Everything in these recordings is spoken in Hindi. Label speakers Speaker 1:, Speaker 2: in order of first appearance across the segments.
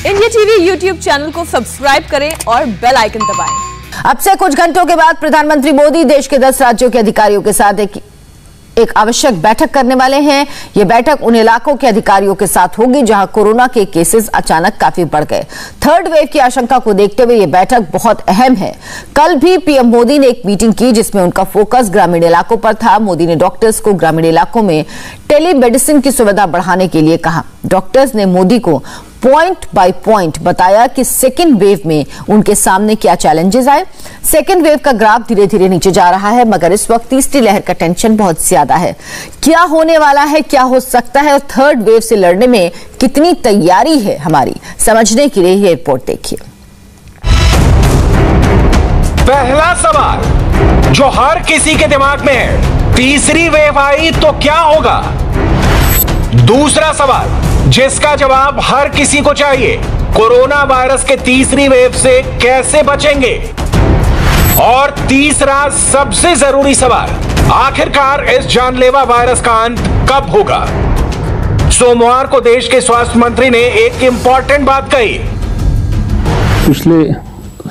Speaker 1: इंडिया टीवी यूट्यूब चैनल को सब्सक्राइब करें और बेल आइकन दबाएं।
Speaker 2: अब से कुछ घंटों के बाद प्रधानमंत्री मोदी देश के 10 राज्यों के अधिकारियों के साथ एक आवश्यक बैठक करने वाले हैं। यह बैठक उन इलाकों के अधिकारियों के साथ होगी जहां कोरोना के केसेस अचानक काफी बढ़ गए। थर्ड वेव की आशंका को देखते हुए यह बैठक बहुत अहम है। कल भी पीएम मोदी ने एक मीटिंग की जिसमें उनका फोकस ग्रामीण इलाकों पर था। मोदी ने डॉक्टर्स को ग्रामीण इलाकों में टेलीमेडिसिन की सुविधा बढ़ाने के लिए कहा। डॉक्टर्स ने मोदी को पॉइंट बाय पॉइंट बताया कि सेकेंड वेव में उनके सामने क्या चैलेंजेस आए। सेकेंड वेव का ग्राफ धीरे धीरे नीचे जा रहा है, मगर इस वक्त तीसरी लहर का टेंशन बहुत ज्यादा है। क्या होने वाला है, क्या हो सकता है और थर्ड वेव से लड़ने में कितनी तैयारी है हमारी, समझने के लिए ये रिपोर्ट देखिए।
Speaker 3: पहला सवाल जो हर किसी के दिमाग में है, तीसरी वेव आई तो क्या होगा? दूसरा सवाल जिसका जवाब हर किसी को चाहिए, कोरोना वायरस के तीसरी वेव से कैसे बचेंगे? और तीसरा सबसे जरूरी सवाल, आखिरकार इस जानलेवा वायरस का अंत कब होगा? सोमवार को देश के स्वास्थ्य मंत्री ने एक इंपॉर्टेंट बात कही।
Speaker 4: पिछले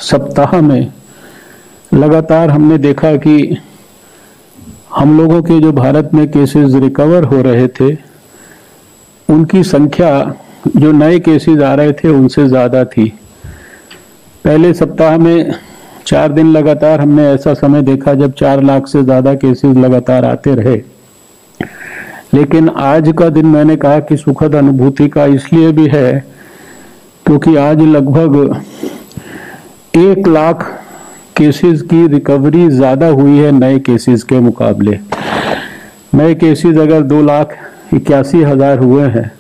Speaker 4: सप्ताह में लगातार हमने देखा कि हम लोगों के जो भारत में केसेस रिकवर हो रहे थे, उनकी संख्या जो नए केसेस आ रहे थे उनसे ज़्यादा थी। पहले सप्ताह में 4 दिन लगातार हमने ऐसा समय देखा जब 4 लाख से ज़्यादा केसेस लगातार आते रहे। लेकिन आज का दिन मैंने कहा कि सुखद अनुभूति का इसलिए भी है क्योंकि आज लगभग 1 लाख केसेस की रिकवरी ज़्यादा हुई है नए केसेस के मुकाबले। नए केसेस अगर 2,81,000 हुए हैं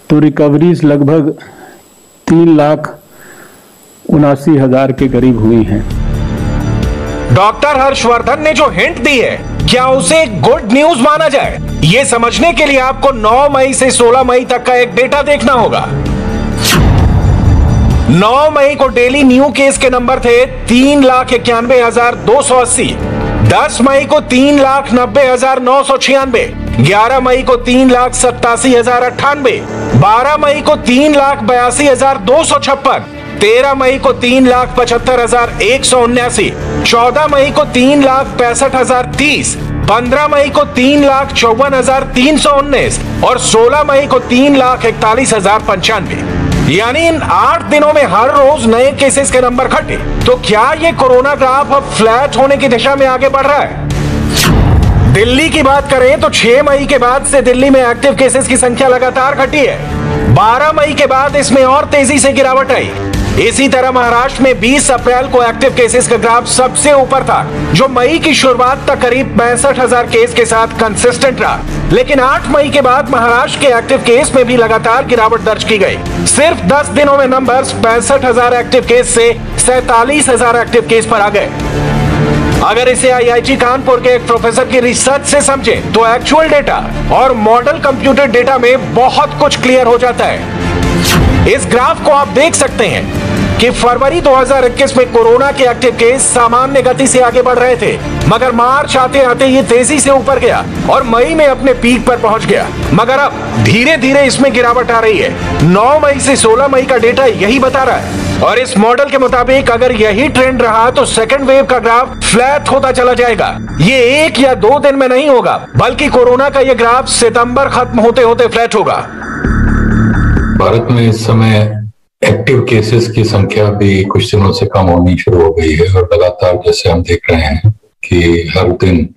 Speaker 4: तो रिकवरीज लगभग 3,79,000 के करीब हुई हैं।
Speaker 3: डॉक्टर हर्षवर्धन ने जो हिंट दी है, क्या उसे गुड न्यूज माना जाए? ये समझने के लिए आपको 9 मई से 16 मई तक का एक डेटा देखना होगा। 9 मई को डेली न्यू केस के नंबर थे 3,91,280। 10 मई को 3,90,996, 11 मई को 3,87,098, 12 मई को 3,82,256, 13 मई को 3,75,179, 14 मई को 3,65,030, 15 मई को 3,54,319 और 16 मई को 3,41,095। यानी इन 8 दिनों में हर रोज नए केसेस के नंबर घटे। तो क्या ये कोरोना ग्राफ अब फ्लैट होने की दिशा में आगे बढ़ रहा है? दिल्ली की बात करें तो 6 मई के बाद से दिल्ली में एक्टिव केसेस की संख्या लगातार घटी है। 12 मई के बाद इसमें और तेजी से गिरावट आई। इसी तरह महाराष्ट्र में 20 अप्रैल को एक्टिव केसेस का ग्राफ सबसे ऊपर था, जो मई की शुरुआत तक करीब 65,000 केस के साथ कंसिस्टेंट रहा। लेकिन 8 मई के बाद महाराष्ट्र के एक्टिव केस में भी लगातार गिरावट दर्ज की गई। सिर्फ 10 दिनों में नंबर्स 65,000 एक्टिव केस से 47,000 एक्टिव केस पर आ गए। अगर इसे आईआईटी कानपुर के एक प्रोफेसर की रिसर्च से समझें तो एक्चुअल डेटा और मॉडल कंप्यूटर डेटा में बहुत कुछ क्लियर हो जाता है। इस ग्राफ को आप देख सकते हैं कि फरवरी 2021 में कोरोना के एक्टिव केस सामान्य गति से आगे बढ़ रहे थे, मगर मार्च आते आते ये तेजी से ऊपर गया और मई में अपने पीक पर पहुंच गया। मगर अब धीरे धीरे इसमें गिरावट आ रही है। 9 मई से 16 मई का डेटा यही बता रहा है और इस मॉडल के मुताबिक अगर यही ट्रेंड रहा तो सेकेंड वेव का ग्राफ फ्लैट होता चला जाएगा। ये 1 या 2 दिन में नहीं होगा, बल्कि कोरोना का ये ग्राफ सितंबर खत्म होते होते फ्लैट होगा।
Speaker 5: भारत में इस समय एक्टिव केसेस की संख्या भी कुछ दिनों से कम होनी शुरू हो गई है और लगातार जैसे हम देख रहे हैं कि हर दिन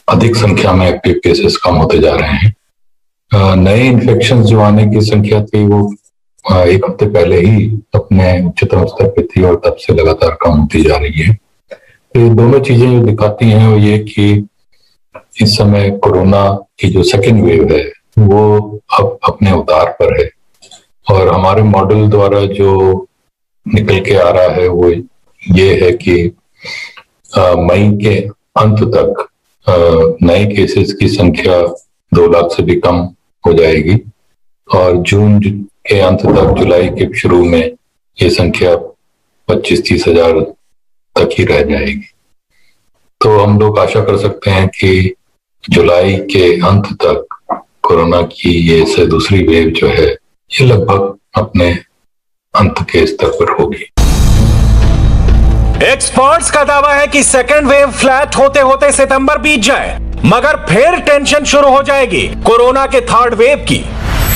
Speaker 5: अधिक संख्या में एक्टिव केसेस कम होते जा रहे हैं। नए इन्फेक्शन जो आने की संख्या थी वो 1 हफ्ते पहले ही अपने उच्चतम स्तर पे थी और तब से लगातार कम होती जा रही है। तो ये दोनों चीजें जो दिखाती हैं वो ये कि इस समय कोरोना की जो सेकेंड वेव है वो अब अपने उतार पर है और हमारे मॉडल द्वारा जो निकल के आ रहा है वो ये है कि मई के अंत तक नए केसेस की संख्या 2 लाख से भी कम हो जाएगी और जून के अंत तक, जुलाई के शुरू में ये संख्या 25-30 हजार तक ही रह जाएगी। तो हम लोग आशा कर सकते हैं कि जुलाई के अंत तक कोरोना की ये दूसरी वेव जो है ये लगभग अपने अंत के स्तर पर होगी।
Speaker 3: एक्सपर्ट्स का दावा है कि सेकेंड वेव फ्लैट होते होते सितंबर बीत जाए, मगर फिर टेंशन शुरू हो जाएगी कोरोना के थर्ड वेव की,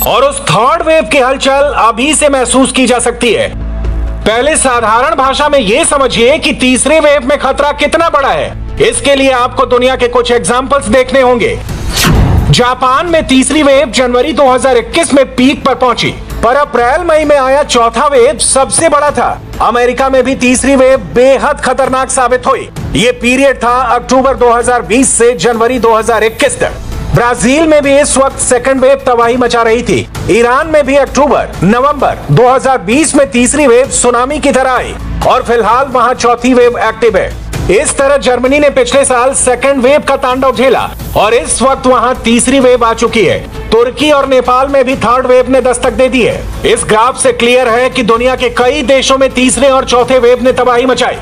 Speaker 3: और उस थर्ड वेव की हलचल अभी से महसूस की जा सकती है। पहले साधारण भाषा में यह समझिए कि तीसरे वेव में खतरा कितना बड़ा है। इसके लिए आपको दुनिया के कुछ एग्जाम्पल्स देखने होंगे। जापान में तीसरी वेव जनवरी 2021 में पीक पर पहुंची, पर अप्रैल मई में आया चौथा वेव सबसे बड़ा था। अमेरिका में भी तीसरी वेव बेहद खतरनाक साबित हुई। ये पीरियड था अक्टूबर 2020 से जनवरी 2021 तक। ब्राजील में भी इस वक्त सेकंड वेव तबाही मचा रही थी। ईरान में भी अक्टूबर नवंबर 2020 में तीसरी वेव सुनामी की तरह आई, और फिलहाल वहां चौथी वेव एक्टिव है। इस तरह जर्मनी ने पिछले साल सेकंड वेव का तांडव झेला, और इस वक्त वहां तीसरी वेव आ चुकी है। तुर्की और नेपाल में भी थर्ड वेव ने दस्तक दे दी है। इस ग्राफ से क्लियर है कि दुनिया के कई देशों में तीसरे और चौथे वेव ने तबाही मचाई।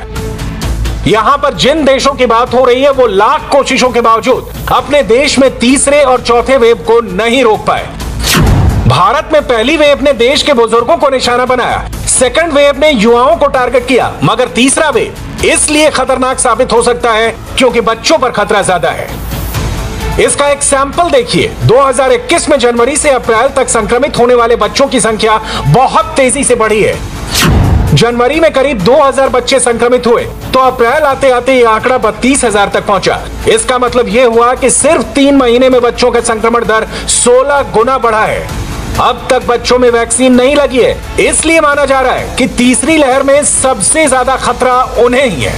Speaker 3: यहां पर जिन देशों की बात हो रही है वो लाख कोशिशों के बावजूद अपने देश में तीसरे और चौथे वेव को नहीं रोक पाए। भारत में पहली वेव ने देश के बुजुर्गों को निशाना बनाया, सेकंड वेव ने युवाओं को टारगेट किया, मगर तीसरा वेव इसलिए खतरनाक साबित हो सकता है क्योंकि बच्चों पर खतरा ज्यादा है। इसका एक सैंपल देखिए। 2021 में जनवरी से अप्रैल तक संक्रमित होने वाले बच्चों की संख्या बहुत तेजी से बढ़ी है। जनवरी में करीब 2000 बच्चे संक्रमित हुए, तो अप्रैल आते आते ये आंकड़ा 32,000 तक पहुंचा। इसका मतलब ये हुआ कि सिर्फ 3 महीने में बच्चों का संक्रमण दर 16 गुना बढ़ा है। अब तक बच्चों में वैक्सीन नहीं लगी है, इसलिए माना जा रहा है कि तीसरी लहर में सबसे ज्यादा खतरा उन्हें ही है।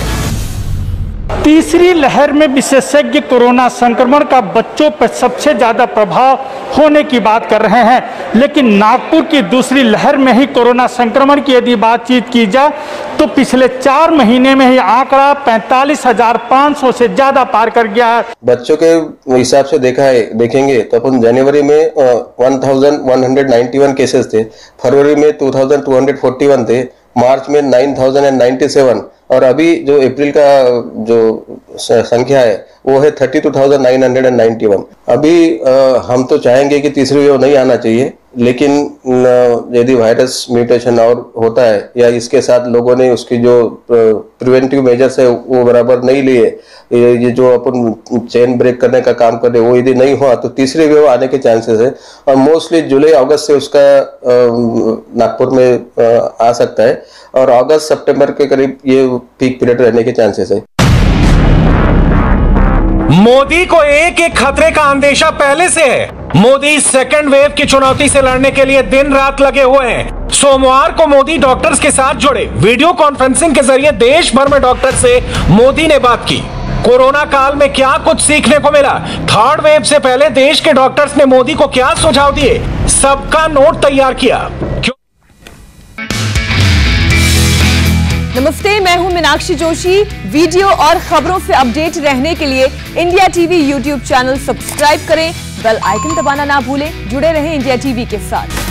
Speaker 6: तीसरी लहर में विशेषज्ञ कोरोना संक्रमण का बच्चों पर सबसे ज्यादा प्रभाव होने की बात कर रहे हैं, लेकिन नागपुर की दूसरी लहर में ही कोरोना संक्रमण की यदि बातचीत की जाए तो पिछले 4 महीने में ही आंकड़ा 45,500 से ज्यादा पार कर गया है।
Speaker 7: बच्चों के हिसाब से देखेंगे तो अपन जनवरी में 1191 केसेस थे, फरवरी में 2241 थे, मार्च में 9097, और अभी जो अप्रैल का जो संख्या है वो है 32,991। अभी हम तो चाहेंगे कि तीसरी वेव नहीं आना चाहिए, लेकिन यदि वायरस म्यूटेशन और होता है या इसके साथ लोगों ने उसकी जो प्रिवेंटिव मेजर्स है वो बराबर नहीं लिए, ये जो अपन चेन ब्रेक करने का काम कर रहे वो यदि नहीं हुआ तो तीसरी वेव आने के चांसेस है, और मोस्टली जुलाई अगस्त से उसका नागपुर में आ सकता है, और अगस्त सितंबर के करीब ये पीक पीरियड रहने के चांसेस है।
Speaker 3: मोदी को एक एक खतरे का अंदेशा पहले से है। मोदी सेकंड वेव की चुनौती से लड़ने के लिए दिन रात लगे हुए हैं। सोमवार को मोदी डॉक्टर्स के साथ जुड़े। वीडियो कॉन्फ्रेंसिंग के जरिए देश भर में डॉक्टर से मोदी ने बात की। कोरोना काल में क्या कुछ सीखने को मिला, थर्ड वेव से पहले देश के डॉक्टर्स ने मोदी को क्या सुझाव दिए, सबका नोट तैयार किया।
Speaker 1: नमस्ते, मैं हूं मीनाक्षी जोशी। वीडियो और खबरों से अपडेट रहने के लिए India TV YouTube channel subscribe करें, बेल आइकन दबाना ना भूलें। जुड़े रहें इंडिया टीवी के साथ।